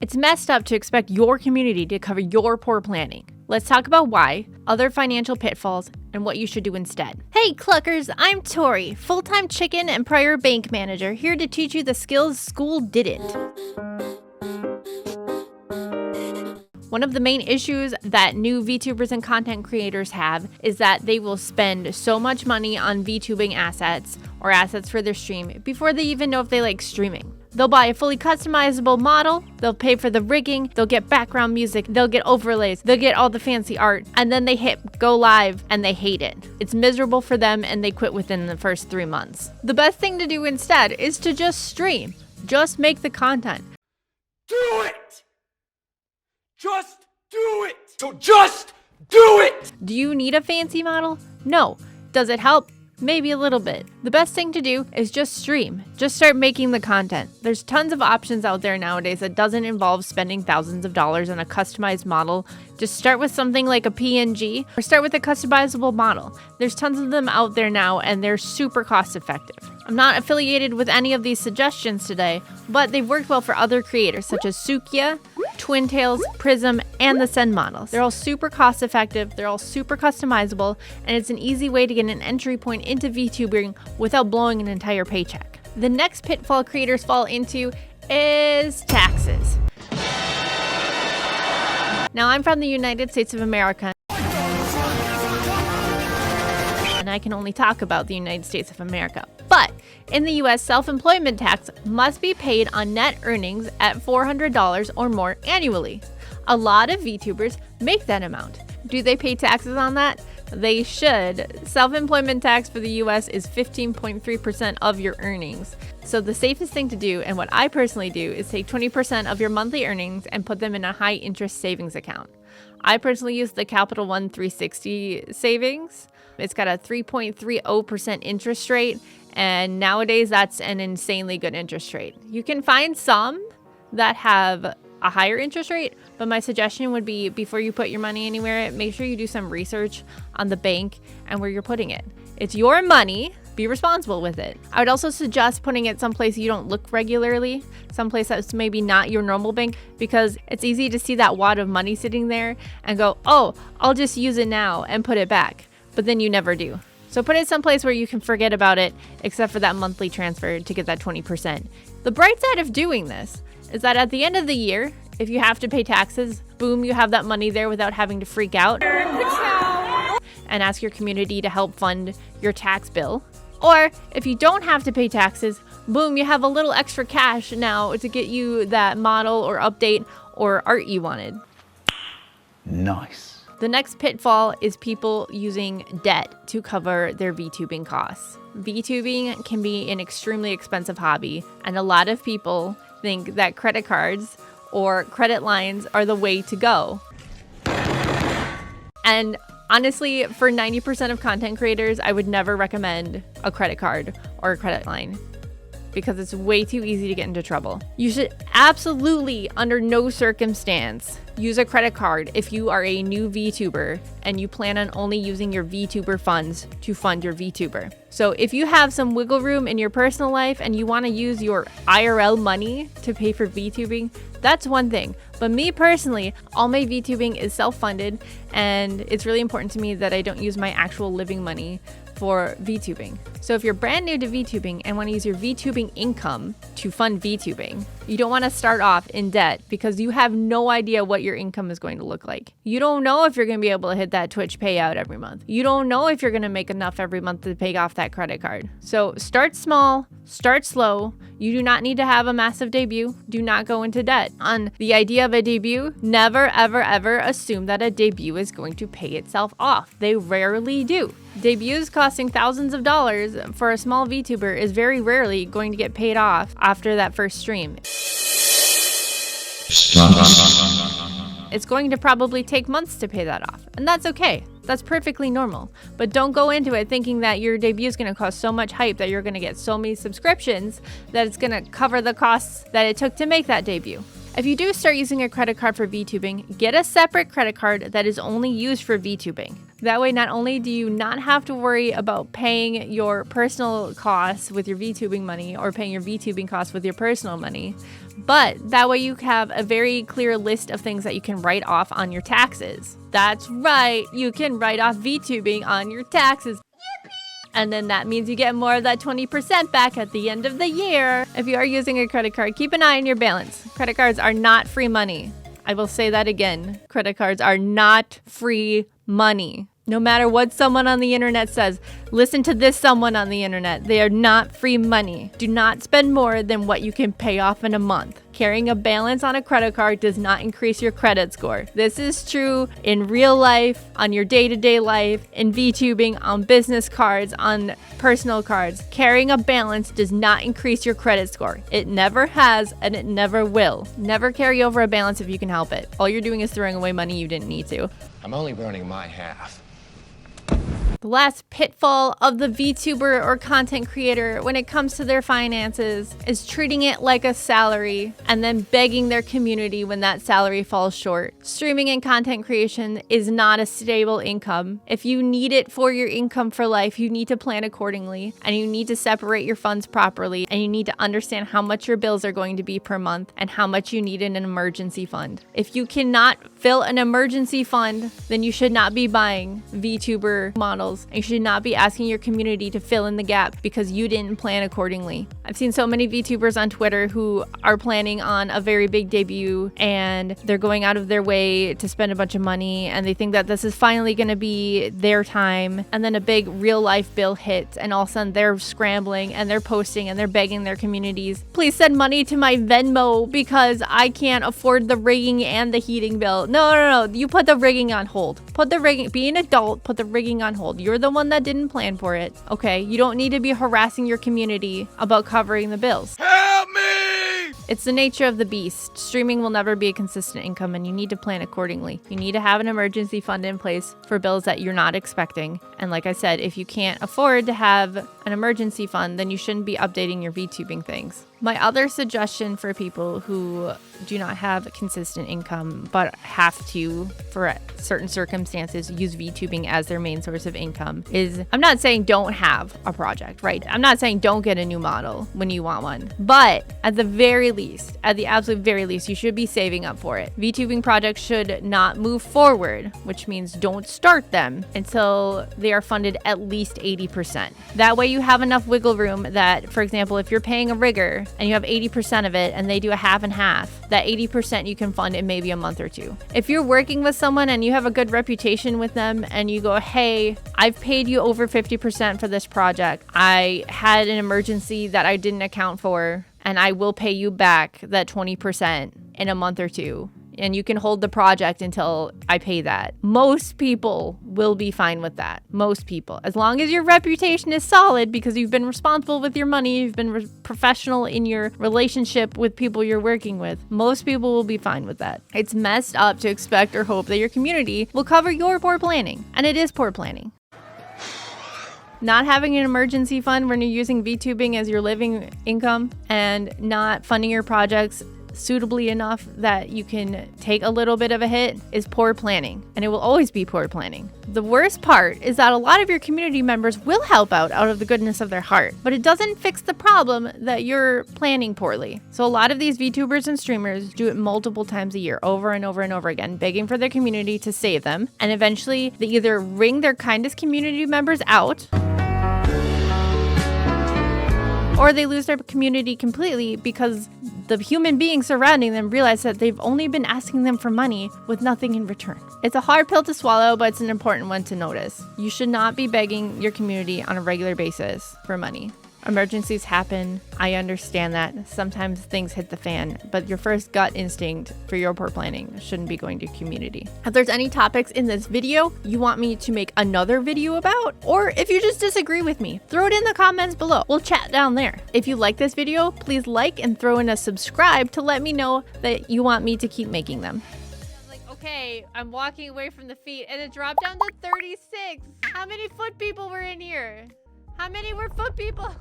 It's messed up to expect your community to cover your poor planning. Let's talk about why, other financial pitfalls, and what you should do instead. Hey Cluckers, I'm Tori, full-time chicken and prior bank manager, here to teach you the skills school didn't. One of the main issues that new VTubers and content creators have is that they will spend so much money on VTubing assets or assets for their stream before they even know if they like streaming. They'll buy a fully customizable model, they'll pay for the rigging, they'll get background music, they'll get overlays, they'll get all the fancy art, and then they hit go live and they hate it. It's miserable for them and they quit within the first 3 months. The best thing to do instead is to just stream. Just make the content. Do it! Just do it! So just do it! Do you need a fancy model? No. Does it help? Maybe a little bit. The best thing to do is just stream. Just start making the content. There's tons of options out there nowadays that doesn't involve spending thousands of dollars on a customized model. Just start with something like a PNG or start with a customizable model. There's tons of them out there now and they're super cost effective. I'm not affiliated with any of these suggestions today, but they've worked well for other creators such as Sukia, Twintails, Prism, and the Send models. They're all super cost effective, they're all super customizable, and it's an easy way to get an entry point into VTubing without blowing an entire paycheck. The next pitfall creators fall into is taxes. Now, I'm from the United States of America, and I can only talk about the United States of America. But in the US, self-employment tax must be paid on net earnings at $400 or more annually. A lot of VTubers make that amount. Do they pay taxes on that? They should. Self-employment tax for the US is 15.3% of your earnings. So the safest thing to do, and what I personally do, is take 20% of your monthly earnings and put them in a high interest savings account. I personally use the Capital One 360 savings. It's got a 3.30% interest rate, and nowadays that's an insanely good interest rate. You can find some that have a higher interest rate, but my suggestion would be before you put your money anywhere, make sure you do some research on the bank and where you're putting it. It's your money. Be responsible with it. I would also suggest putting it someplace you don't look regularly, someplace that's maybe not your normal bank, because it's easy to see that wad of money sitting there and go, oh, I'll just use it now and put it back. But then you never do. So put it someplace where you can forget about it, except for that monthly transfer to get that 20%. The bright side of doing this is that at the end of the year, if you have to pay taxes, boom, you have that money there without having to freak out and ask your community to help fund your tax bill. Or if you don't have to pay taxes, boom, you have a little extra cash now to get you that model or update or art you wanted. Nice. The next pitfall is people using debt to cover their VTubing costs. VTubing can be an extremely expensive hobby, and a lot of people think that credit cards or credit lines are the way to go. And honestly, for 90% of content creators, I would never recommend a credit card or a credit line because it's way too easy to get into trouble. You should absolutely, under no circumstance, use a credit card if you are a new VTuber and you plan on only using your VTuber funds to fund your VTuber. So if you have some wiggle room in your personal life and you want to use your IRL money to pay for VTubing, that's one thing. But me personally, all my VTubing is self-funded, and it's really important to me that I don't use my actual living money for VTubing. So if you're brand new to VTubing and want to use your VTubing income to fund VTubing, you don't want to start off in debt because you have no idea what your income is going to look like. You don't know if you're going to be able to hit that Twitch payout every month. You don't know if you're going to make enough every month to pay off that credit card. So start small, start slow. You do not need to have a massive debut. Do not go into debt. On the idea of a debut, never, ever, ever assume that a debut is going to pay itself off. They rarely do. Debuts costing thousands of dollars for a small VTuber is very rarely going to get paid off after that first stream. It's going to probably take months to pay that off, and that's okay. That's perfectly normal. But don't go into it thinking that your debut is going to cost so much hype that you're going to get so many subscriptions that it's going to cover the costs that it took to make that debut. If you do start using a credit card for VTubing, get a separate credit card that is only used for VTubing. That way, not only do you not have to worry about paying your personal costs with your VTubing money or paying your VTubing costs with your personal money, but that way you have a very clear list of things that you can write off on your taxes. That's right, you can write off VTubing on your taxes. And then that means you get more of that 20% back at the end of the year. If you are using a credit card, keep an eye on your balance. Credit cards are not free money. I will say that again. Credit cards are not free money. No matter what someone on the internet says, listen to this someone on the internet. They are not free money. Do not spend more than what you can pay off in a month. Carrying a balance on a credit card does not increase your credit score. This is true in real life, on your day-to-day life, in VTubing, on business cards, on personal cards. Carrying a balance does not increase your credit score. It never has, and it never will. Never carry over a balance if you can help it. All you're doing is throwing away money you didn't need to. I'm only burning my half. The last pitfall of the VTuber or content creator when it comes to their finances is treating it like a salary and then begging their community when that salary falls short. Streaming and content creation is not a stable income. If you need it for your income for life, you need to plan accordingly, and you need to separate your funds properly, and you need to understand how much your bills are going to be per month and how much you need in an emergency fund. If you cannot fill an emergency fund, then you should not be buying VTuber models. And you should not be asking your community to fill in the gap because you didn't plan accordingly. I've seen so many VTubers on Twitter who are planning on a very big debut and they're going out of their way to spend a bunch of money and they think that this is finally going to be their time. And then a big real life bill hits and all of a sudden they're scrambling and they're posting and they're begging their communities, please send money to my Venmo because I can't afford the rigging and the heating bill. No. You put the rigging on hold. Be an adult, put the rigging on hold. You're the one that didn't plan for it. Okay, you don't need to be harassing your community about covering the bills. Help me! It's the nature of the beast. Streaming will never be a consistent income and you need to plan accordingly. You need to have an emergency fund in place for bills that you're not expecting. And like I said, if you can't afford to have an emergency fund, then you shouldn't be updating your VTubing things. My other suggestion for people who do not have consistent income but have to, for certain circumstances, use VTubing as their main source of income is, I'm not saying don't have a project, right? I'm not saying don't get a new model when you want one, but at the very least, at the absolute very least, you should be saving up for it. VTubing projects should not move forward, which means don't start them until they are funded at least 80%. That way you have enough wiggle room that, for example, if you're paying a rigger and you have 80% of it and they do a half and half, that 80% you can fund in maybe a month or two. If you're working with someone and you have a good reputation with them and you go, hey, I've paid you over 50% for this project. I had an emergency that I didn't account for and I will pay you back that 20% in a month or two. And you can hold the project until I pay that. Most people will be fine with that. Most people. As long as your reputation is solid because you've been responsible with your money, you've been professional in your relationship with people you're working with, most people will be fine with that. It's messed up to expect or hope that your community will cover your poor planning. And it is poor planning. Not having an emergency fund when you're using VTubing as your living income and not funding your projects suitably enough that you can take a little bit of a hit is poor planning, and it will always be poor planning. The worst part is that a lot of your community members will help out of the goodness of their heart, but it doesn't fix the problem that you're planning poorly. So a lot of these VTubers and streamers do it multiple times a year, over and over and over again, begging for their community to save them, and eventually they either wring their kindest community members out or they lose their community completely because the human beings surrounding them realize that they've only been asking them for money with nothing in return. It's a hard pill to swallow, but it's an important one to notice. You should not be begging your community on a regular basis for money. Emergencies happen. I understand that. Sometimes things hit the fan, but your first gut instinct for your poor planning shouldn't be going to community. If there's any topics in this video you want me to make another video about, or if you just disagree with me, throw it in the comments below. We'll chat down there. If you like this video, please like and throw in a subscribe to let me know that you want me to keep making them. Okay, I'm walking away from the feet and it dropped down to 36. How many foot people were in here? How many were foot people?